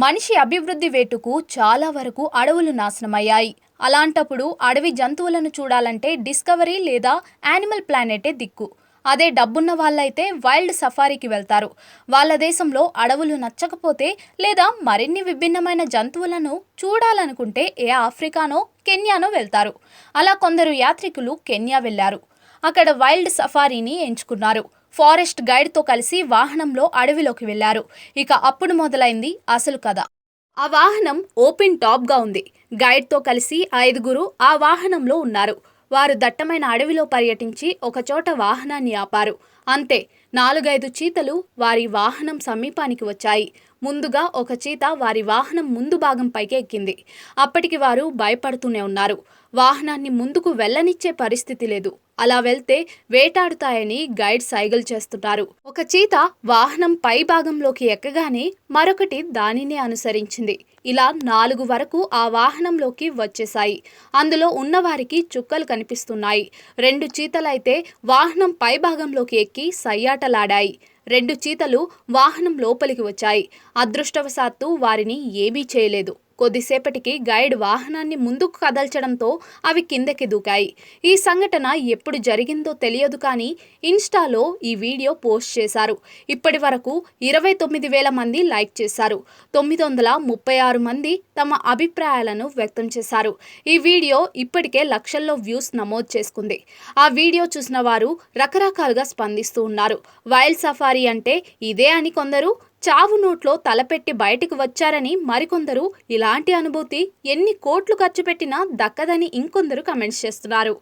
మనిషి అభివృద్ధి వేటుకు చాలా వరకు అడవులు నాశనమయ్యాయి. అలాంటప్పుడు అడవి జంతువులను చూడాలంటే డిస్కవరీ లేదా యానిమల్ ప్లానెటే దిక్కు. అదే డబ్బున్న వాళ్ళైతే వైల్డ్ సఫారీకి వెళ్తారు. వాళ్ళ దేశంలో అడవులు నచ్చకపోతే లేదా మరిన్ని విభిన్నమైన జంతువులను చూడాలనుకుంటే ఆఫ్రికానో కెన్యానో వెళ్తారు. అలా కొందరు యాత్రికులు కెన్యా వెళ్లారు. అక్కడ వైల్డ్ సఫారీని ఎంచుకున్నారు. ఫారెస్ట్ గైడ్తో కలిసి వాహనంలో అడవిలోకి వెళ్లారు. ఇక అప్పుడు మొదలైంది అసలు కథ. ఆ వాహనం ఓపెన్ టాప్గా ఉంది. గైడ్తో కలిసి 5గురు ఆ వాహనంలో ఉన్నారు. వారు దట్టమైన అడవిలో పర్యటించి ఒకచోట వాహనాన్ని ఆపారు. అంతే, 4-5 చీతలు వారి వాహనం సమీపానికి వచ్చాయి. ముందుగా ఒక చీత వారి వాహనం ముందు భాగం పైకి ఎక్కింది. అప్పటికి వారు భయపడుతూనే ఉన్నారు. వాహనాన్ని ముందుకు వెళ్లనిచ్చే పరిస్థితి లేదు. అలా వెళ్తే వేటాడుతాయని గైడ్ సైగలు చేస్తున్నారు. ఒక చీత వాహనం పై భాగంలోకి ఎక్కగానే మరొకటి దానినే అనుసరించింది. ఇలా 4 వరకు ఆ వాహనంలోకి వచ్చేశాయి. అందులో ఉన్నవారికి చుక్కలు కనిపిస్తున్నాయి. 2 చీతలైతే వాహనం పై భాగంలోకి ఎక్కి సయ్యాటలాడాయి. 2 చీతలు వాహనం లోపలికి వచ్చాయి. అదృష్టవశాత్తు వారిని ఏమీ చేయలేదు. కొద్దిసేపటికి గైడ్ వాహనాన్ని ముందుకు కదల్చడంతో అవి కిందకి దూకాయి. ఈ సంఘటన ఎప్పుడు జరిగిందో తెలియదు, కానీ ఇన్స్టాలో ఈ వీడియో పోస్ట్ చేశారు. ఇప్పటి వరకు 29,000 మంది లైక్ చేశారు. 936 మంది తమ అభిప్రాయాలను వ్యక్తం చేశారు. ఈ వీడియో ఇప్పటికే లక్షల్లో వ్యూస్ నమోదు చేసుకుంది. ఆ వీడియో చూసిన వారు రకరకాలుగా స్పందిస్తూ ఉన్నారు. వైల్డ్ సఫారీ అంటే ఇదే అని కొందరు, చావు నోట్లో తలపెట్టి బయటికి వచ్చారని మరికొందరు, ఇలాంటి అనుభూతి ఎన్ని కోట్లు ఖర్చు పెట్టినా దక్కదని ఇంకొందరు కమెంట్స్ చేస్తున్నారు.